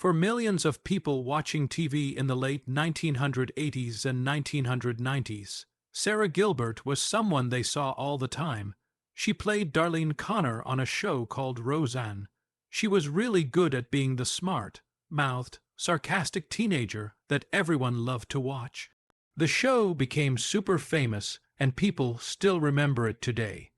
For millions of people watching TV in the late 1980s and 1990s, Sara Gilbert was someone they saw all the time. She played Darlene Connor on a show called Roseanne. She was really good at being the smart, mouthed, sarcastic teenager that everyone loved to watch. The show became super famous, and people still remember it today.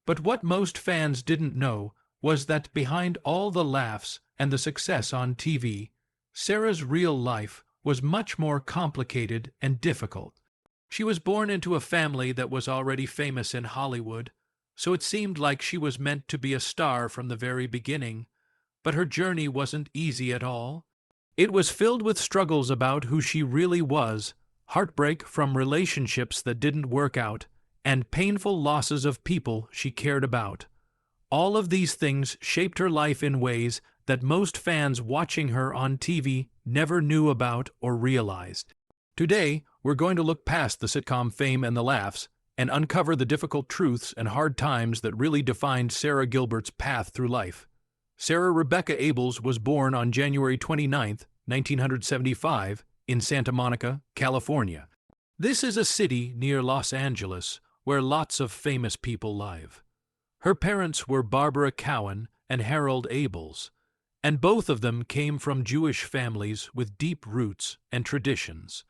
But what most fans didn't know was that behind all the laughs and the success on TV, Sara's real life was much more complicated and difficult. She was born into a family that was already famous in Hollywood, so it seemed like she was meant to be a star from the very beginning. But her journey wasn't easy at all. It was filled with struggles about who she really was, heartbreak from relationships that didn't work out, and painful losses of people she cared about. All of these things shaped her life in ways that most fans watching her on TV never knew about or realized. Today, we're going to look past the sitcom fame and the laughs and uncover the difficult truths and hard times that really defined Sara Gilbert's path through life. Sarah Rebecca Abels was born on January 29, 1975, in Santa Monica, California. This is a city near Los Angeles where lots of famous people live. Her parents were Barbara Cowan and Harold Abels, and both of them came from Jewish families with deep roots and traditions.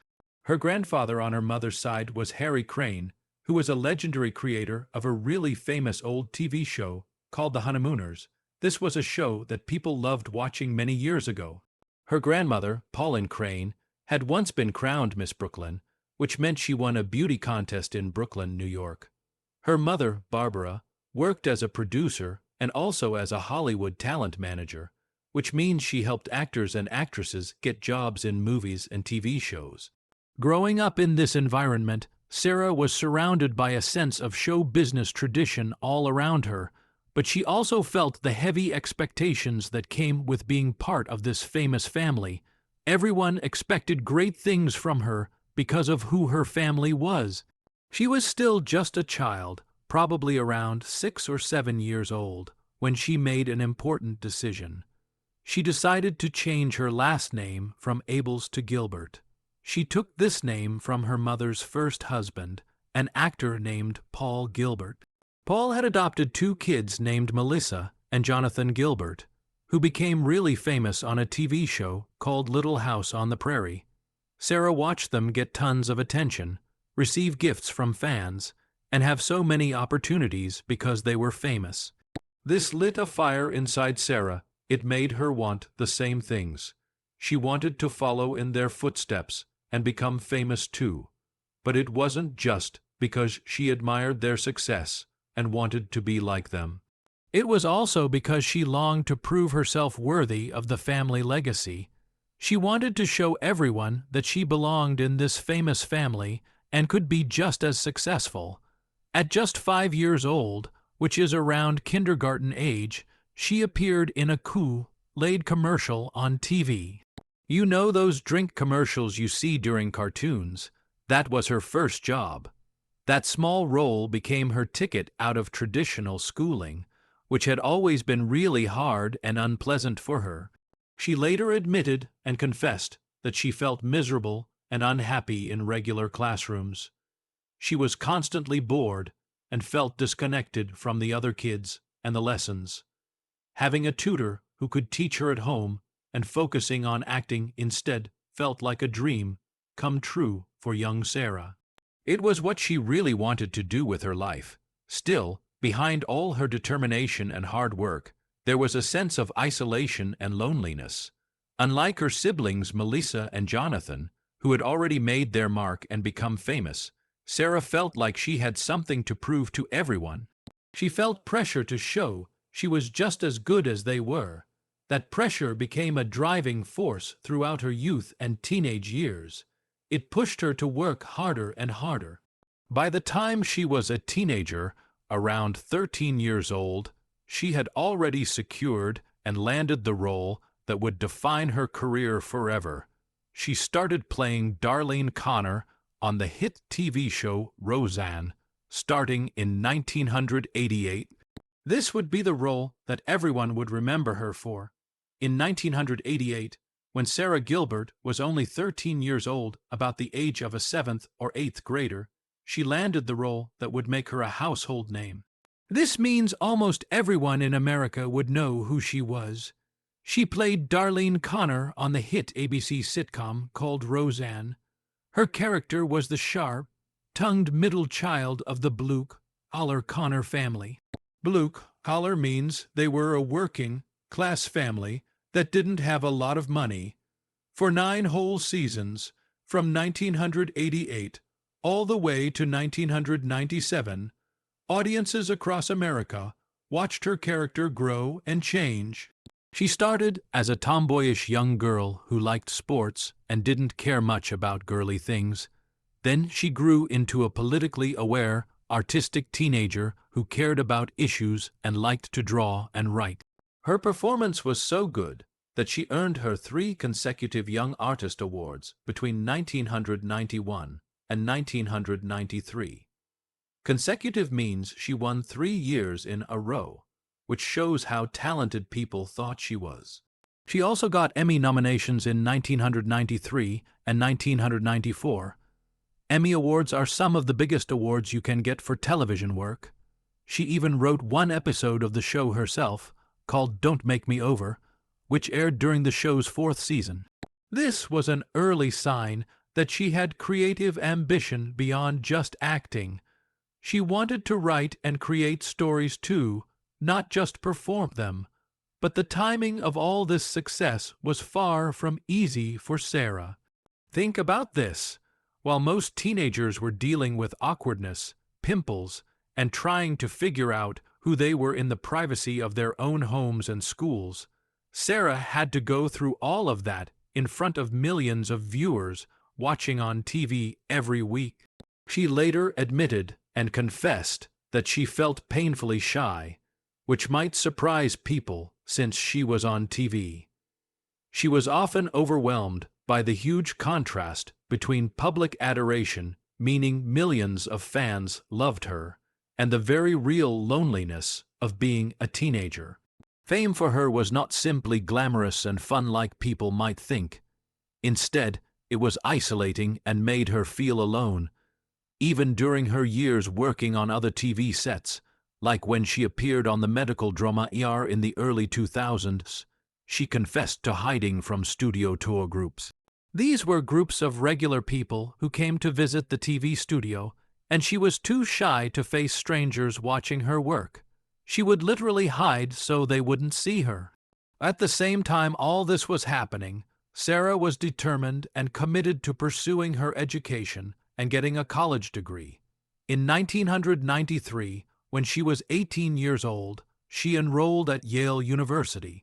Her grandfather on her mother's side was Harry Crane, who was a legendary creator of a really famous old TV show called The Honeymooners. This was a show that people loved watching many years ago. Her grandmother, Pauline Crane, had once been crowned Miss Brooklyn, which meant she won a beauty contest in Brooklyn, New York. Her mother, Barbara, worked as a producer and also as a Hollywood talent manager, which means she helped actors and actresses get jobs in movies and TV shows. Growing up in this environment, Sara was surrounded by a sense of show business tradition all around her, but she also felt the heavy expectations that came with being part of this famous family. Everyone expected great things from her because of who her family was. She was still just a child, probably around 6 or 7 years old, when she made an important decision. She decided to change her last name from Abels to Gilbert. She took this name from her mother's first husband, an actor named Paul Gilbert. Paul had adopted 2 kids named Melissa and Jonathan Gilbert, who became really famous on a TV show called Little House on the Prairie. Sara watched them get tons of attention, receive gifts from fans, and have so many opportunities because they were famous. This lit a fire inside Sara. It made her want the same things. She wanted to follow in their footsteps and become famous too. But it wasn't just because she admired their success and wanted to be like them. It was also because she longed to prove herself worthy of the family legacy. She wanted to show everyone that she belonged in this famous family and could be just as successful. At just 5 years old, which is around kindergarten age, she appeared in a Kool-Aid commercial on TV. You know those drink commercials you see during cartoons? That was her first job. That small role became her ticket out of traditional schooling, which had always been really hard and unpleasant for her. She later admitted and confessed that she felt miserable and unhappy in regular classrooms. She was constantly bored and felt disconnected from the other kids and the lessons. Having a tutor who could teach her at home and focusing on acting instead felt like a dream come true for young Sara. It was what she really wanted to do with her life. Still, behind all her determination and hard work, there was a sense of isolation and loneliness. Unlike her siblings Melissa and Jonathan, who had already made their mark and become famous, Sara felt like she had something to prove to everyone. She felt pressure to show she was just as good as they were. That pressure became a driving force throughout her youth and teenage years. It pushed her to work harder and harder. By the time she was a teenager, around 13 years old, she had already secured and landed the role that would define her career forever. She started playing Darlene Connor on the hit TV show Roseanne, starting in 1988. This would be the role that everyone would remember her for. In 1988, When Sara Gilbert was only 13 years old, about the age of a 7th or 8th grader, she landed the role that would make her a household name. This means almost everyone in America would know who she was. She played Darlene Conner on the hit ABC sitcom called Roseanne. Her character was the sharp-tongued middle child of the blue-collar Conner family. Blue-collar means they were a working-class family that didn't have a lot of money. For 9 whole seasons, from 1988 all the way to 1997, audiences across America watched her character grow and change. She started as a tomboyish young girl who liked sports and didn't care much about girly things. Then she grew into a politically aware, artistic teenager who cared about issues and liked to draw and write. Her performance was so good that she earned her 3 consecutive Young Artist Awards between 1991 and 1993. Consecutive means she won 3 years in a row, which shows how talented people thought she was. She also got Emmy nominations in 1993 and 1994. Emmy Awards are some of the biggest awards you can get for television work. She even wrote 1 episode of the show herself, called Don't Make Me Over, which aired during the show's 4th season. This was an early sign that she had creative ambition beyond just acting. She wanted to write and create stories too, not just perform them. But the timing of all this success was far from easy for Sara. Think about this. While most teenagers were dealing with awkwardness, pimples, and trying to figure out who they were in the privacy of their own homes and schools, Sara had to go through all of that in front of millions of viewers watching on TV every week. She later admitted and confessed that she felt painfully shy, which might surprise people since she was on TV. She was often overwhelmed by the huge contrast between public adoration, meaning millions of fans loved her, and the very real loneliness of being a teenager. Fame for her was not simply glamorous and fun like people might think. Instead, it was isolating and made her feel alone. Even during her years working on other TV sets, like when she appeared on the medical drama ER in the early 2000s, she confessed to hiding from studio tour groups. These were groups of regular people who came to visit the TV studio, and she was too shy to face strangers watching her work. She would literally hide so they wouldn't see her. At the same time all this was happening, Sara was determined and committed to pursuing her education and getting a college degree. In 1993, when she was 18 years old, she enrolled at Yale University.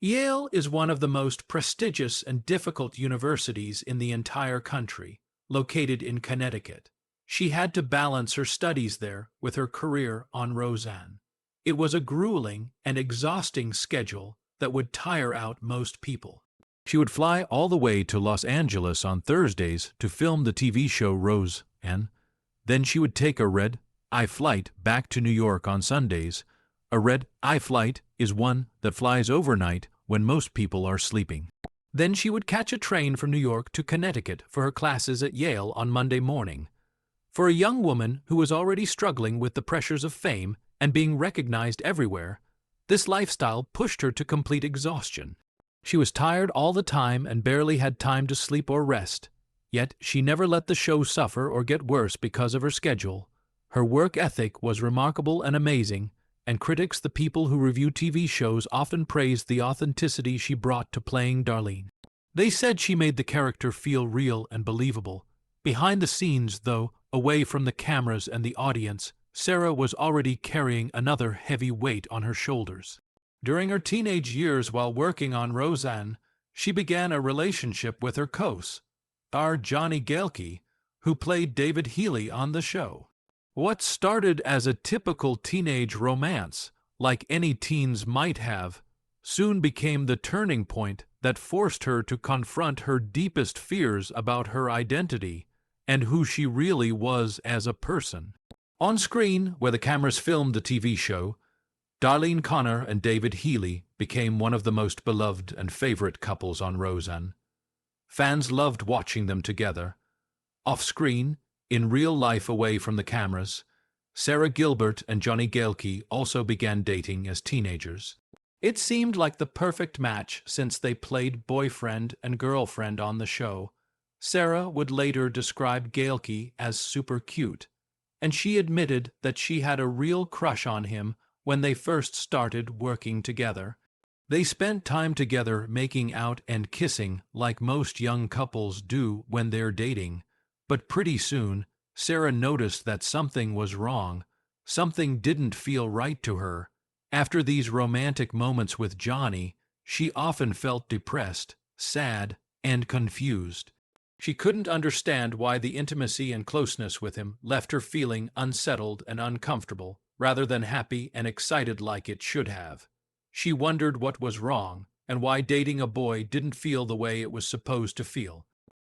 Yale is one of the most prestigious and difficult universities in the entire country, located in Connecticut. She had to balance her studies there with her career on Roseanne. It was a grueling and exhausting schedule that would tire out most people. She would fly all the way to Los Angeles on Thursdays to film the TV show Roseanne. Then she would take a red-eye flight back to New York on Sundays. A red-eye flight is one that flies overnight when most people are sleeping. Then she would catch a train from New York to Connecticut for her classes at Yale on Monday morning. For a young woman who was already struggling with the pressures of fame and being recognized everywhere, this lifestyle pushed her to complete exhaustion. She was tired all the time and barely had time to sleep or rest. Yet she never let the show suffer or get worse because of her schedule. Her work ethic was remarkable and amazing, and critics, the people who review TV shows, often praised the authenticity she brought to playing Darlene. They said she made the character feel real and believable. Behind the scenes, though, away from the cameras and the audience, Sara was already carrying another heavy weight on her shoulders. During her teenage years while working on Roseanne, she began a relationship with her co-star Johnny Galecki, who played David Healy on the show. What started as a typical teenage romance, like any teens might have, soon became the turning point that forced her to confront her deepest fears about her identity and who she really was as a person. On screen, where the cameras filmed the TV show, Darlene Conner and David Healy became one of the most beloved and favorite couples on Roseanne. Fans loved watching them together. Off-screen, in real life away from the cameras, Sara Gilbert and Johnny Gaeljke also began dating as teenagers. It seemed like the perfect match since they played boyfriend and girlfriend on the show. Sara would later describe Gaeljke as super cute, and she admitted that she had a real crush on him when they first started working together. They spent time together making out and kissing like most young couples do when they're dating. But pretty soon, Sara noticed that something was wrong. Something didn't feel right to her. After these romantic moments with Johnny, she often felt depressed, sad, and confused. She couldn't understand why the intimacy and closeness with him left her feeling unsettled and uncomfortable, rather than happy and excited like it should have. She wondered what was wrong, and why dating a boy didn't feel the way it was supposed to feel.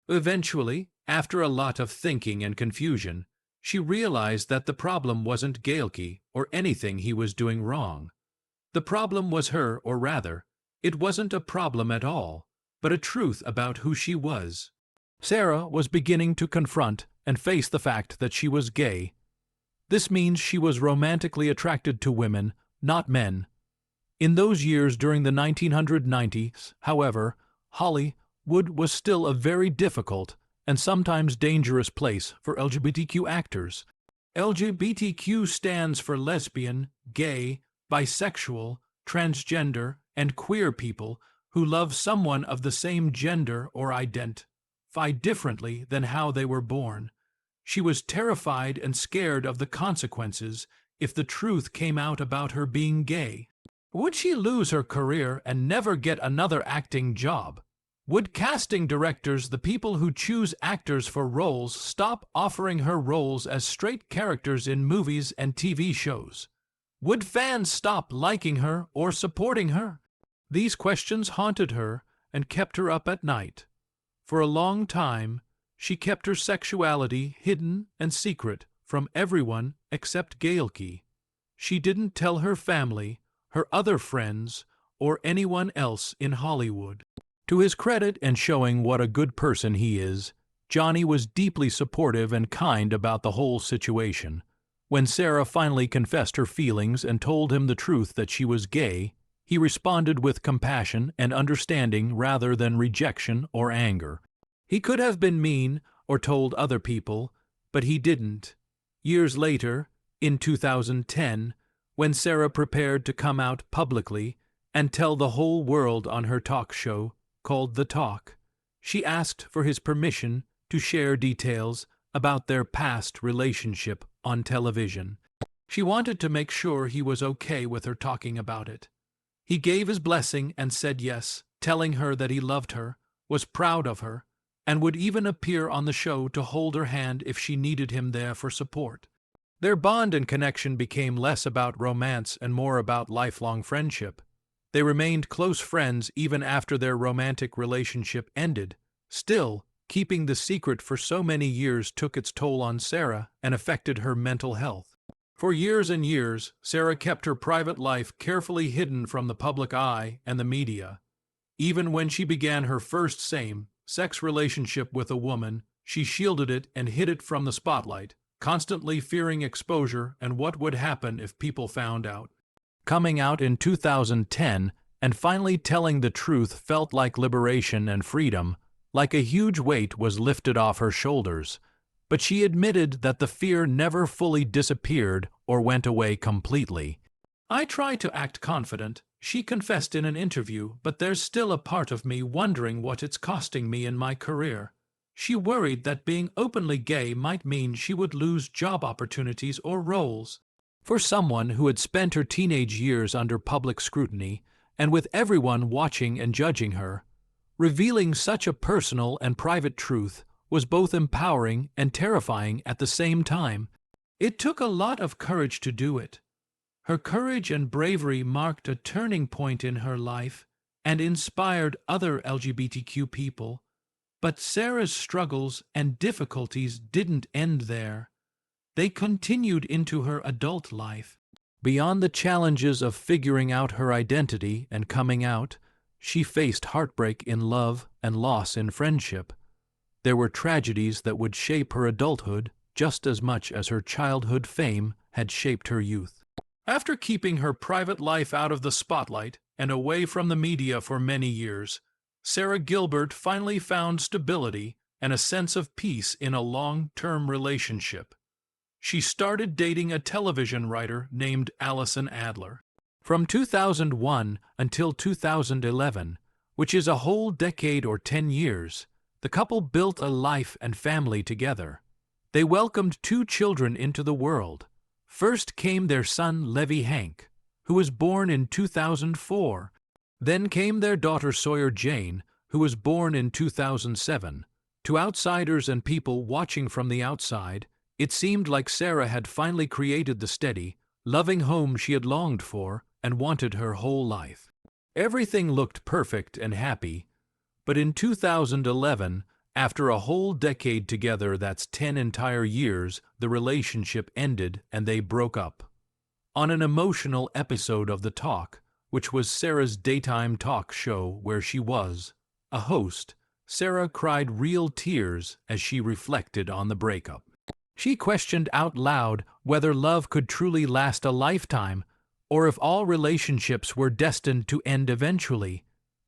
Eventually, after a lot of thinking and confusion, she realized that the problem wasn't Gaeljke or anything he was doing wrong. The problem was her, or rather, it wasn't a problem at all, but a truth about who she was. Sara was beginning to confront and face the fact that she was gay. This means she was romantically attracted to women, not men. In those years during the 1990s, however, Hollywood was still a very difficult and sometimes dangerous place for LGBTQ actors. LGBTQ stands for lesbian, gay, bisexual, transgender, and queer people who love someone of the same gender or identify differently than how they were born. She was terrified and scared of the consequences if the truth came out about her being gay. Would she lose her career and never get another acting job? Would casting directors, the people who choose actors for roles, stop offering her roles as straight characters in movies and TV shows? Would fans stop liking her or supporting her? These questions haunted her and kept her up at night. For a long time, she kept her sexuality hidden and secret from everyone except Gaeljke. She didn't tell her family, her other friends, or anyone else in Hollywood. To his credit and showing what a good person he is, Johnny was deeply supportive and kind about the whole situation. When Sara finally confessed her feelings and told him the truth that she was gay, he responded with compassion and understanding rather than rejection or anger. He could have been mean or told other people, but he didn't. Years later, in 2010, when Sara prepared to come out publicly and tell the whole world on her talk show called The Talk, she asked for his permission to share details about their past relationship on television. She wanted to make sure he was okay with her talking about it. He gave his blessing and said yes, telling her that he loved her, was proud of her, and would even appear on the show to hold her hand if she needed him there for support. Their bond and connection became less about romance and more about lifelong friendship. They remained close friends even after their romantic relationship ended. Still, keeping the secret for so many years took its toll on Sara and affected her mental health. For years and years, Sara kept her private life carefully hidden from the public eye and the media. Even when she began her first same-sex relationship with a woman, she shielded it and hid it from the spotlight, constantly fearing exposure and what would happen if people found out. Coming out in 2010 and finally telling the truth felt like liberation and freedom, like a huge weight was lifted off her shoulders. But she admitted that the fear never fully disappeared or went away completely. "I try to act confident," she confessed in an interview, "but there's still a part of me wondering what it's costing me in my career." She worried that being openly gay might mean she would lose job opportunities or roles. For someone who had spent her teenage years under public scrutiny, and with everyone watching and judging her, revealing such a personal and private truth was both empowering and terrifying at the same time. It took a lot of courage to do it. Her courage and bravery marked a turning point in her life and inspired other LGBTQ people. But Sara's struggles and difficulties didn't end there. They continued into her adult life. Beyond the challenges of figuring out her identity and coming out, she faced heartbreak in love and loss in friendship. There were tragedies that would shape her adulthood just as much as her childhood fame had shaped her youth. After keeping her private life out of the spotlight and away from the media for many years, Sara Gilbert finally found stability and a sense of peace in a long-term relationship. She started dating a television writer named Allison Adler. From 2001 until 2011, which is a whole decade or 10 years, the couple built a life and family together. They welcomed 2 children into the world. First came their son Levi Hank, who was born in 2004. Then came their daughter Sawyer Jane, who was born in 2007. To outsiders and people watching from the outside, it seemed like Sara had finally created the steady, loving home she had longed for and wanted her whole life. Everything looked perfect and happy, but in 2011, after a whole decade together, that's 10 entire years, the relationship ended and they broke up. On an emotional episode of The Talk, which was Sara's daytime talk show where she was a host, Sara cried real tears as she reflected on the breakup. She questioned out loud whether love could truly last a lifetime or if all relationships were destined to end eventually.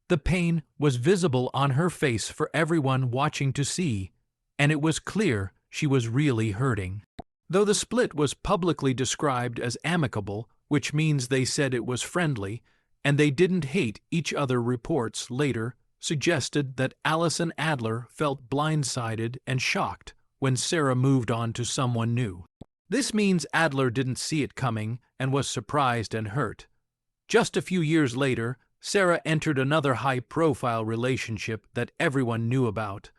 The pain was visible on her face for everyone watching to see, and it was clear she was really hurting. Though the split was publicly described as amicable, which means they said it was friendly, and they didn't hate each other, reports later suggested that Allison Adler felt blindsided and shocked when Sara moved on to someone new. This means Adler didn't see it coming and was surprised and hurt. Just a few years later, Sara entered another high-profile relationship that everyone knew about.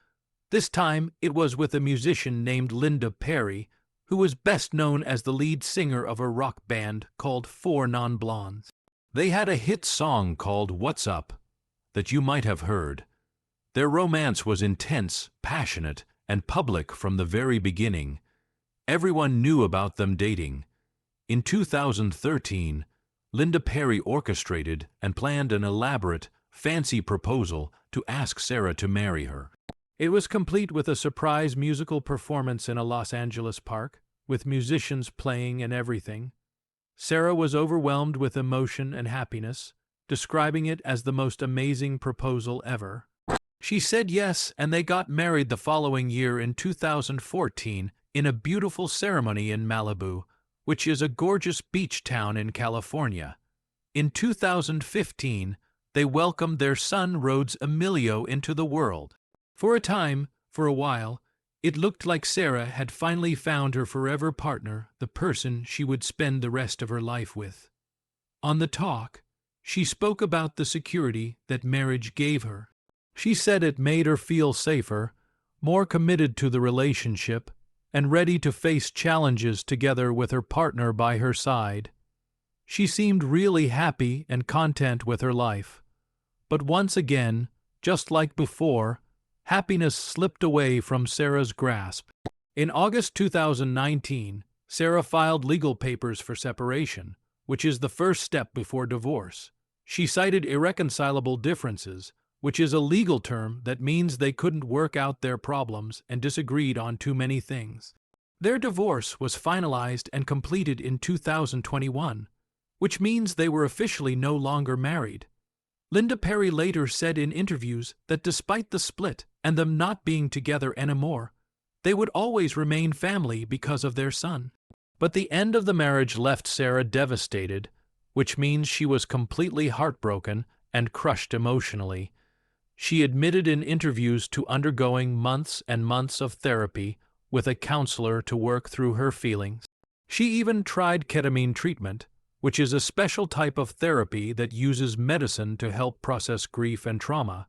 This time, it was with a musician named Linda Perry, who was best known as the lead singer of a rock band called Four Non-Blondes. They had a hit song called What's Up that you might have heard. Their romance was intense, passionate, and public from the very beginning. Everyone knew about them dating. In 2013, Linda Perry orchestrated and planned an elaborate, fancy proposal to ask Sara to marry her. It was complete with a surprise musical performance in a Los Angeles park, with musicians playing and everything. Sara was overwhelmed with emotion and happiness, describing it as the most amazing proposal ever. She said yes, and they got married the following year in 2014 in a beautiful ceremony in Malibu, which is a gorgeous beach town in California. In 2015, they welcomed their son Rhodes Emilio into the world. For a while, it looked like Sara had finally found her forever partner, the person she would spend the rest of her life with. On The Talk, she spoke about the security that marriage gave her. She said it made her feel safer, more committed to the relationship, and ready to face challenges together with her partner by her side. She seemed really happy and content with her life. But once again, just like before, happiness slipped away from Sara's grasp. In August 2019, Sara filed legal papers for separation, which is the first step before divorce. She cited irreconcilable differences, which is a legal term that means they couldn't work out their problems and disagreed on too many things. Their divorce was finalized and completed in 2021, which means they were officially no longer married. Linda Perry later said in interviews that despite the split and them not being together anymore, they would always remain family because of their son. But the end of the marriage left Sara devastated, which means she was completely heartbroken and crushed emotionally. She admitted in interviews to undergoing months and months of therapy with a counselor to work through her feelings. She even tried ketamine treatment, which is a special type of therapy that uses medicine to help process grief and trauma.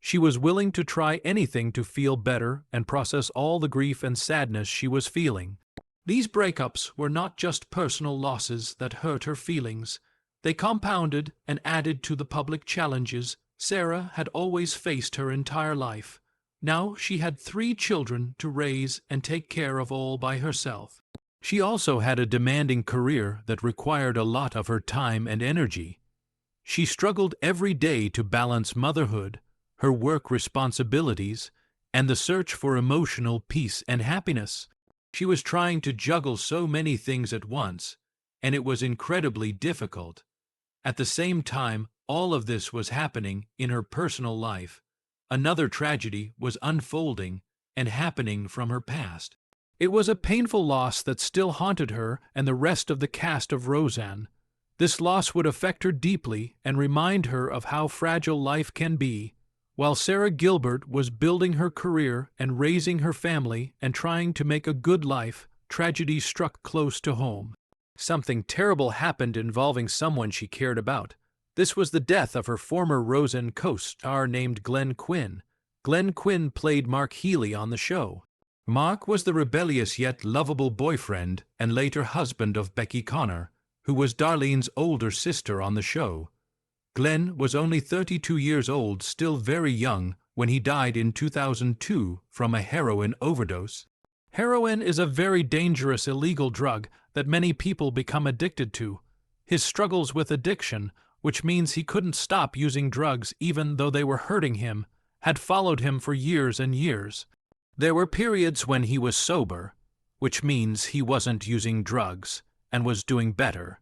She was willing to try anything to feel better and process all the grief and sadness she was feeling. These breakups were not just personal losses that hurt her feelings. They compounded and added to the public challenges Sara had always faced her entire life. Now she had 3 children to raise and take care of all by herself. She also had a demanding career that required a lot of her time and energy. She struggled every day to balance motherhood, her work responsibilities, and the search for emotional peace and happiness. She was trying to juggle so many things at once, and it was incredibly difficult. At the same time, all of this was happening in her personal life. Another tragedy was unfolding and happening from her past. It was a painful loss that still haunted her and the rest of the cast of Roseanne. This loss would affect her deeply and remind her of how fragile life can be. While Sara Gilbert was building her career and raising her family and trying to make a good life, tragedy struck close to home. Something terrible happened involving someone she cared about. This was the death of her former Roseanne co-star named Glenn Quinn. Glenn Quinn played Conner-Healy on the show. Mark was the rebellious yet lovable boyfriend and later husband of Becky Conner, who was Darlene's older sister on the show. Glenn was only 32 years old, still very young, when he died in 2002 from a heroin overdose. Heroin is a very dangerous illegal drug that many people become addicted to. His struggles with addiction, which means he couldn't stop using drugs even though they were hurting him, had followed him for years and years. There were periods when he was sober, which means he wasn't using drugs and was doing better.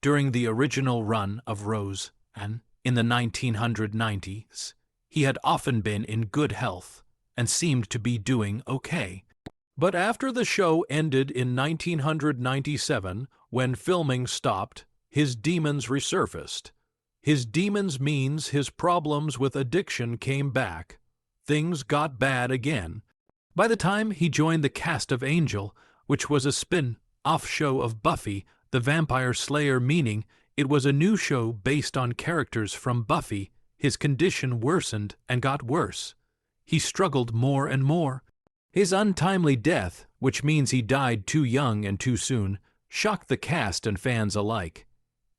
During the original run of Roseanne in the 1990s, he had often been in good health and seemed to be doing okay. But after the show ended in 1997, when filming stopped, his demons resurfaced. His demons means his problems with addiction came back. Things got bad again. By the time he joined the cast of Angel, which was a spin-off show of Buffy, the Vampire Slayer, meaning it was a new show based on characters from Buffy, his condition worsened and got worse. He struggled more and more. His untimely death, which means he died too young and too soon, shocked the cast and fans alike.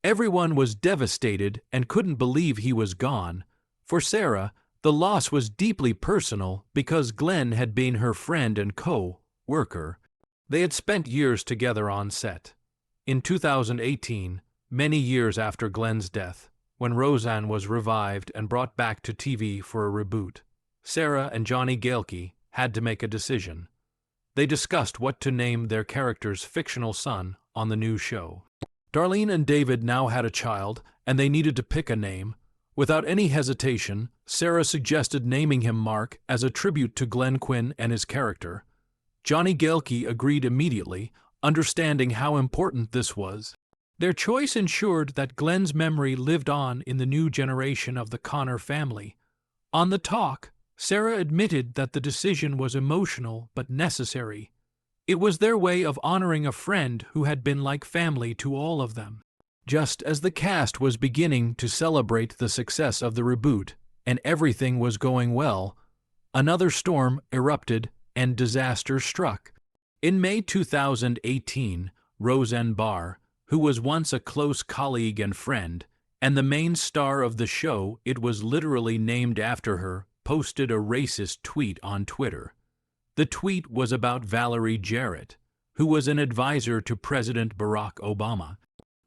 Everyone was devastated and couldn't believe he was gone. For Sara, the loss was deeply personal because Glenn had been her friend and co-worker. They had spent years together on set. In 2018, many years after Glenn's death, when Roseanne was revived and brought back to TV for a reboot, Sara and Johnny Galecki had to make a decision. They discussed what to name their character's fictional son on the new show. Darlene and David now had a child, and they needed to pick a name. Without any hesitation, Sara suggested naming him Mark as a tribute to Glenn Quinn and his character. Johnny Galecki agreed immediately, understanding how important this was. Their choice ensured that Glenn's memory lived on in the new generation of the Conner family. On the talk, Sara admitted that the decision was emotional but necessary. It was their way of honoring a friend who had been like family to all of them. Just as the cast was beginning to celebrate the success of the reboot and everything was going well, another storm erupted and disaster struck. In May 2018, Roseanne Barr, who was once a close colleague and friend, and the main star of the show it was literally named after her, posted a racist tweet on Twitter. The tweet was about Valerie Jarrett, who was an advisor to President Barack Obama.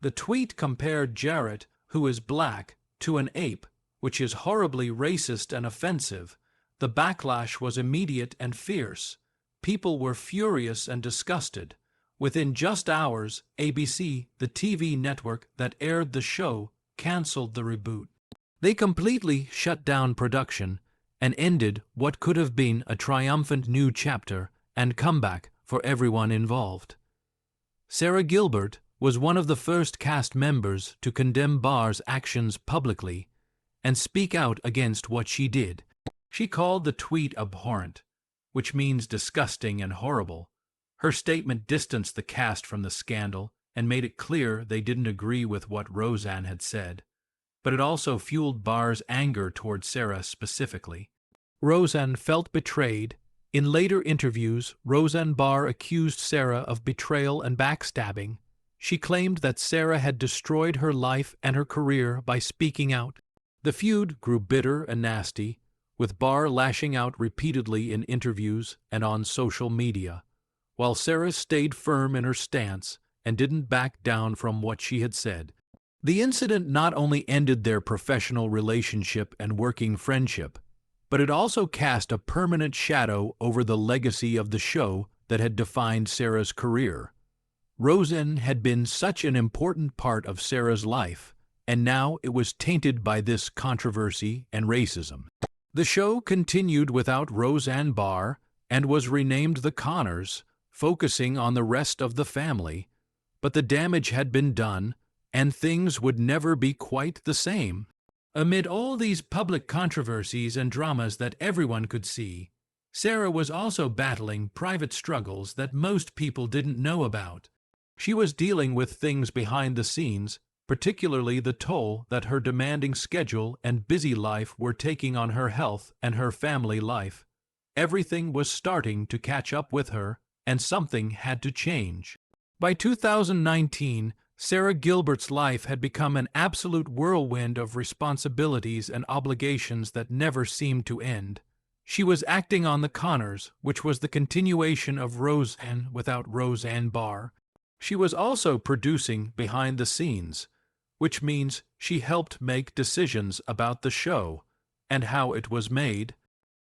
The tweet compared Jarrett, who is black, to an ape, which is horribly racist and offensive. The backlash was immediate and fierce. People were furious and disgusted. Within just hours, ABC, the TV network that aired the show, canceled the reboot. They completely shut down production and ended what could have been a triumphant new chapter and comeback for everyone involved. Sara Gilbert was one of the first cast members to condemn Barr's actions publicly and speak out against what she did. She called the tweet abhorrent, which means disgusting and horrible. Her statement distanced the cast from the scandal and made it clear they didn't agree with what Roseanne had said. But it also fueled Barr's anger toward Sara specifically. Roseanne felt betrayed. In later interviews, Roseanne Barr accused Sara of betrayal and backstabbing. She claimed that Sara had destroyed her life and her career by speaking out. The feud grew bitter and nasty, with Barr lashing out repeatedly in interviews and on social media. while Sara stayed firm in her stance and didn't back down from what she had said. The incident not only ended their professional relationship and working friendship, but it also cast a permanent shadow over the legacy of the show that had defined Sara's career. Roseanne had been such an important part of Sara's life, and now it was tainted by this controversy and racism. The show continued without Roseanne Barr and was renamed The Conners, focusing on the rest of the family, but the damage had been done, and things would never be quite the same. Amid all these public controversies and dramas that everyone could see, Sara was also battling private struggles that most people didn't know about. She was dealing with things behind the scenes, particularly the toll that her demanding schedule and busy life were taking on her health and her family life. Everything was starting to catch up with her, and something had to change. By 2019, Sara Gilbert's life had become an absolute whirlwind of responsibilities and obligations that never seemed to end. She was acting on The Conners, which was the continuation of Roseanne without Roseanne Barr. She was also producing behind the scenes, which means she helped make decisions about the show and how it was made.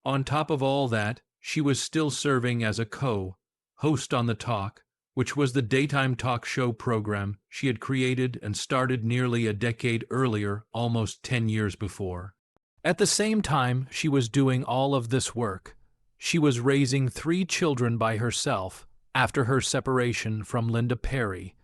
On top of all that, she was still serving as a co-host on The Talk, which was the daytime talk show program she had created and started nearly a decade earlier, almost 10 years before. At the same time she was doing all of this work, she was raising 3 children by herself after her separation from Linda Perry.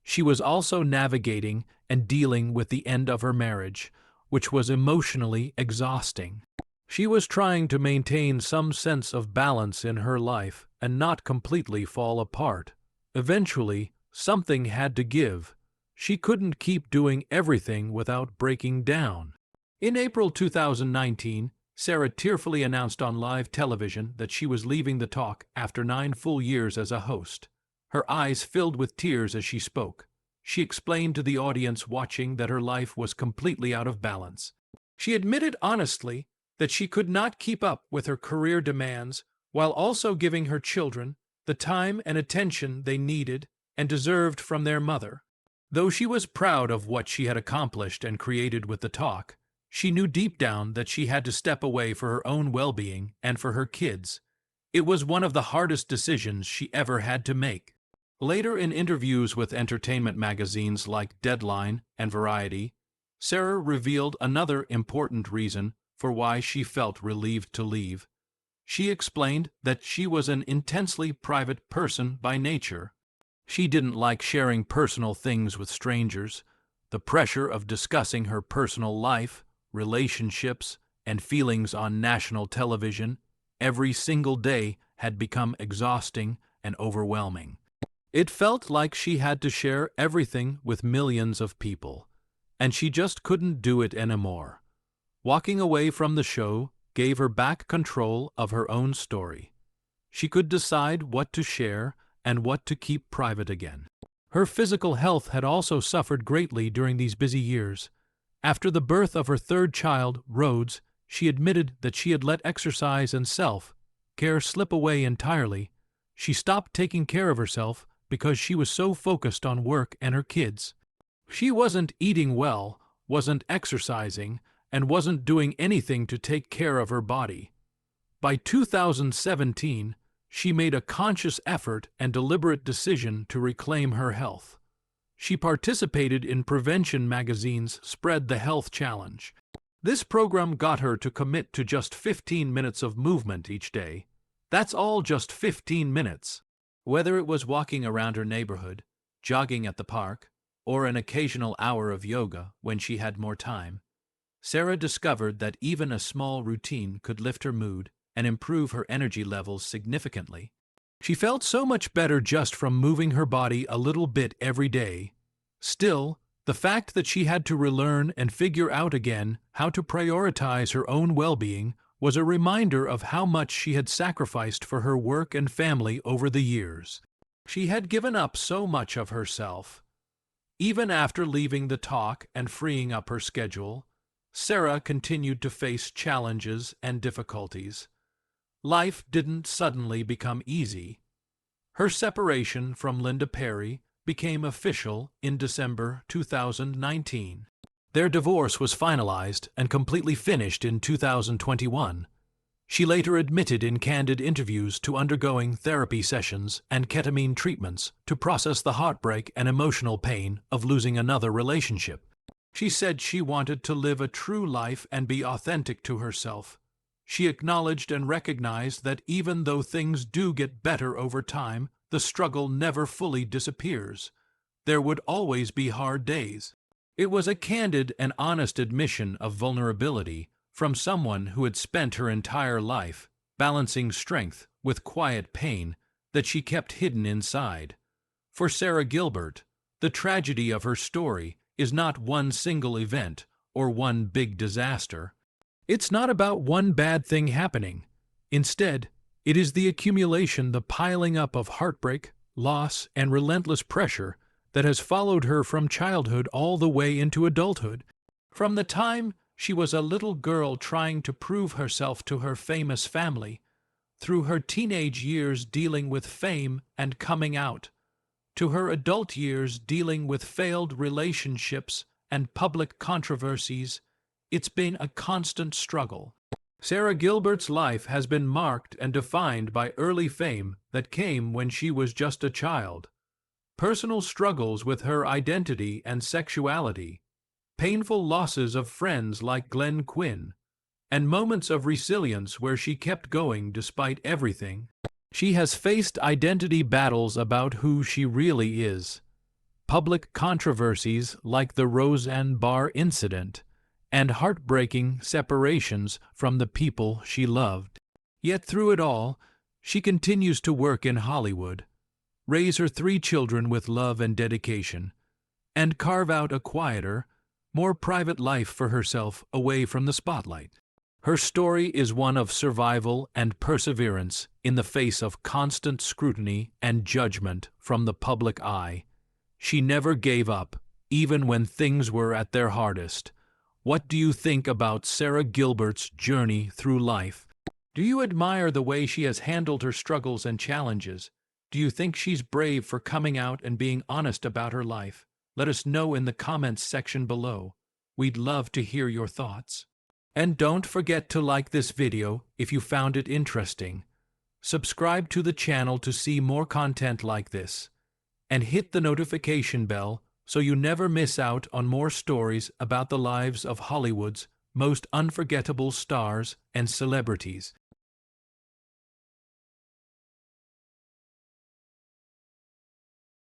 She was also navigating and dealing with the end of her marriage, which was emotionally exhausting. She was trying to maintain some sense of balance in her life and not completely fall apart. Eventually, something had to give. She couldn't keep doing everything without breaking down. In April 2019, Sara tearfully announced on live television that she was leaving The Talk after 9 full years as a host. Her eyes filled with tears as she spoke. She explained to the audience watching that her life was completely out of balance. She admitted honestly that she could not keep up with her career demands while also giving her children the time and attention they needed and deserved from their mother. Though she was proud of what she had accomplished and created with The Talk, she knew deep down that she had to step away for her own well-being and for her kids. It was one of the hardest decisions she ever had to make. Later, in interviews with entertainment magazines like Deadline and Variety, Sara revealed another important reason for why she felt relieved to leave. She explained that she was an intensely private person by nature. She didn't like sharing personal things with strangers. The pressure of discussing her personal life, relationships, and feelings on national television every single day had become exhausting and overwhelming. It felt like she had to share everything with millions of people, and she just couldn't do it anymore. Walking away from the show gave her back control of her own story. She could decide what to share and what to keep private again. Her physical health had also suffered greatly during these busy years. After the birth of her 3rd child, Rhodes, she admitted that she had let exercise and self-care slip away entirely. She stopped taking care of herself because she was so focused on work and her kids. She wasn't eating well, wasn't exercising, and wasn't doing anything to take care of her body. By 2017, she made a conscious effort and deliberate decision to reclaim her health. She participated in Prevention magazine's Spread the Health Challenge. This program got her to commit to just 15 minutes of movement each day. That's all just 15 minutes. Whether it was walking around her neighborhood, jogging at the park, or an occasional hour of yoga when she had more time, Sara discovered that even a small routine could lift her mood and improve her energy levels significantly. She felt so much better just from moving her body a little bit every day. Still, the fact that she had to relearn and figure out again how to prioritize her own well-being was a reminder of how much she had sacrificed for her work and family over the years. She had given up so much of herself. Even after leaving The Talk and freeing up her schedule, Sara continued to face challenges and difficulties. Life didn't suddenly become easy. Her separation from Linda Perry became official in December 2019. Their divorce was finalized and completely finished in 2021. She later admitted in candid interviews to undergoing therapy sessions and ketamine treatments to process the heartbreak and emotional pain of losing another relationship. She said she wanted to live a true life and be authentic to herself. She acknowledged and recognized that even though things do get better over time, the struggle never fully disappears. There would always be hard days. It was a candid and honest admission of vulnerability from someone who had spent her entire life balancing strength with quiet pain that she kept hidden inside. For Sara Gilbert, the tragedy of her story is not one single event or one big disaster. It's not about one bad thing happening. Instead, it is the accumulation, the piling up of heartbreak, loss, and relentless pressure that has followed her from childhood all the way into adulthood. From the time she was a little girl trying to prove herself to her famous family, through her teenage years dealing with fame and coming out, to her adult years dealing with failed relationships and public controversies, it's been a constant struggle. Sara Gilbert's life has been marked and defined by early fame that came when she was just a child, personal struggles with her identity and sexuality, painful losses of friends like Glenn Quinn, and moments of resilience where she kept going despite everything. She has faced identity battles about who she really is, public controversies like the Roseanne Barr incident, and heartbreaking separations from the people she loved. Yet through it all, she continues to work in Hollywood, raise her 3 children with love and dedication, and carve out a quieter, more private life for herself away from the spotlight. Her story is one of survival and perseverance in the face of constant scrutiny and judgment from the public eye. She never gave up, even when things were at their hardest. What do you think about Sara Gilbert's journey through life? Do you admire the way she has handled her struggles and challenges? Do you think she's brave for coming out and being honest about her life? Let us know in the comments section below. We'd love to hear your thoughts. And don't forget to like this video if you found it interesting. Subscribe to the channel to see more content like this. And hit the notification bell so you never miss out on more stories about the lives of Hollywood's most unforgettable stars and celebrities.